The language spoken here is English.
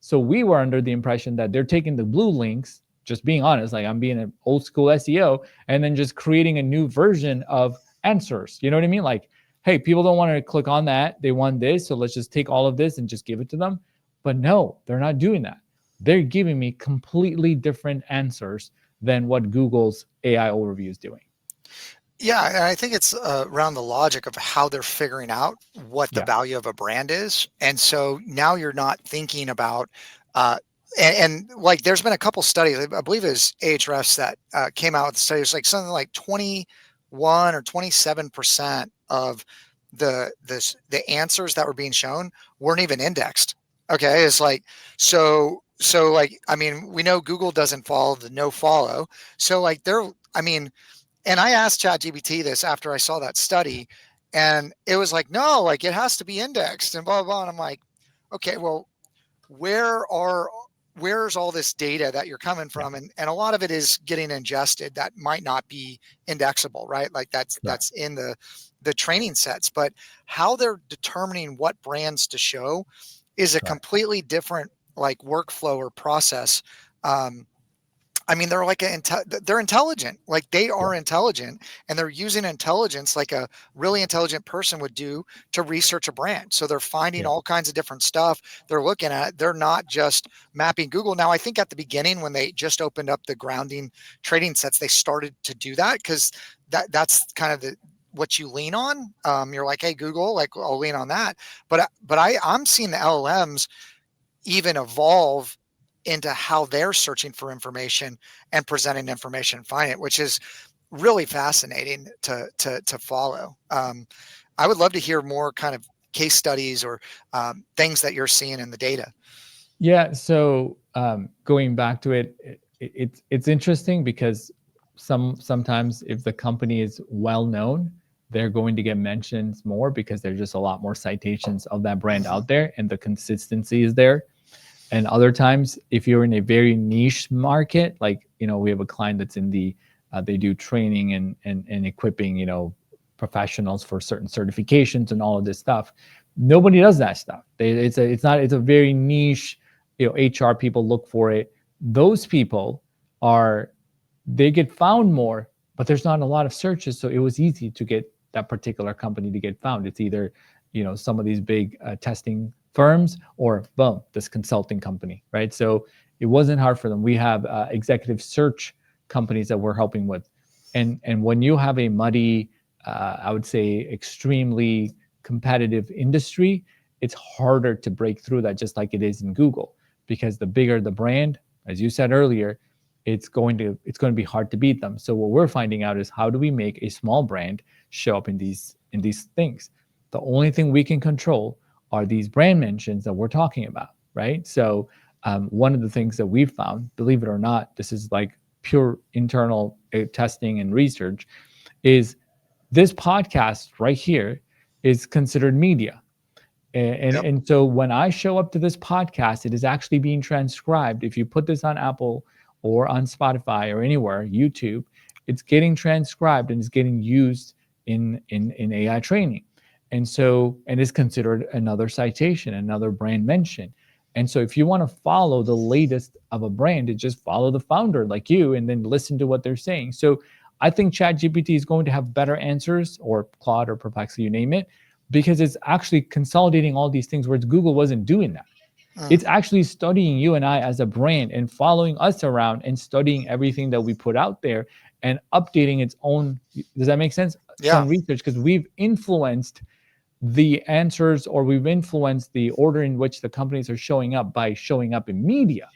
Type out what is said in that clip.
So we were under the impression that they're taking the blue links, just being honest, like I'm being an old school SEO, and then just creating a new version of answers. You know what I mean? Like, hey, people don't want to click on that. They want this. So let's just take all of this and just give it to them. But no, they're not doing that. They're giving me completely different answers than what Google's AI overview is doing. Yeah, and I think it's around the logic of how they're figuring out what the value of a brand is. And so now you're not thinking about, and like there's been a couple studies, I believe it was Ahrefs that came out with the studies, like something like 21 or 27% of the answers that were being shown weren't even indexed. Okay, it's like so like I mean we know Google doesn't follow the no follow, so like and I asked ChatGPT this after I saw that study, and it was like, no, like it has to be indexed and blah, blah, blah. And I'm like, okay, well, where's all this data that you're coming from? And a lot of it is getting ingested that might not be indexable, right? Like that's in the training sets, but how they're determining what brands to show is a completely different like workflow or process. I mean, they're like they're intelligent, like they are intelligent, and they're using intelligence like a really intelligent person would do to research a brand. So they're finding all kinds of different stuff. They're looking at it. They're not just mapping Google. Now, I think at the beginning when they just opened up the grounding trading sets, they started to do that because that's kind of what you lean on. You're like, hey, Google, like I'll lean on that. But I'm seeing the LLMs even evolve into how they're searching for information and presenting information, find it, which is really fascinating to follow. I would love to hear more kind of case studies or things that you're seeing in the data. Yeah. So going back to it's interesting because sometimes if the company is well known, they're going to get mentions more because there's just a lot more citations of that brand out there and the consistency is there. And other times, if you're in a very niche market, like, we have a client that's in they do training and equipping, professionals for certain certifications and all of this stuff. Nobody does that stuff. It's a very niche, HR people look for it. Those people they get found more, but there's not a lot of searches. So it was easy to get that particular company to get found. It's either, some of these big testing firms or boom, this consulting company, right? So it wasn't hard for them. We have executive search companies that we're helping with. And when you have a muddy, I would say extremely competitive industry, it's harder to break through that, just like it is in Google, because the bigger the brand, as you said earlier, it's going to be hard to beat them. So what we're finding out is how do we make a small brand show up in these things? The only thing we can control are these brand mentions that we're talking about, right? So one of the things that we've found, believe it or not, this is like pure internal testing and research, is this podcast right here is considered media. And so when I show up to this podcast, it is actually being transcribed. If you put this on Apple or on Spotify or anywhere, YouTube, it's getting transcribed and it's getting used in AI training. And it's considered another citation, another brand mention. And so if you want to follow the latest of a brand, just follow the founder like you and then listen to what they're saying. So I think ChatGPT is going to have better answers, or Claude or Perplexity, you name it, because it's actually consolidating all these things, whereas Google wasn't doing that. It's actually studying you and I as a brand and following us around and studying everything that we put out there and updating its own. Does that make sense? Yeah. Some research, because we've influenced the answers, or we've influenced the order in which the companies are showing up by showing up in media.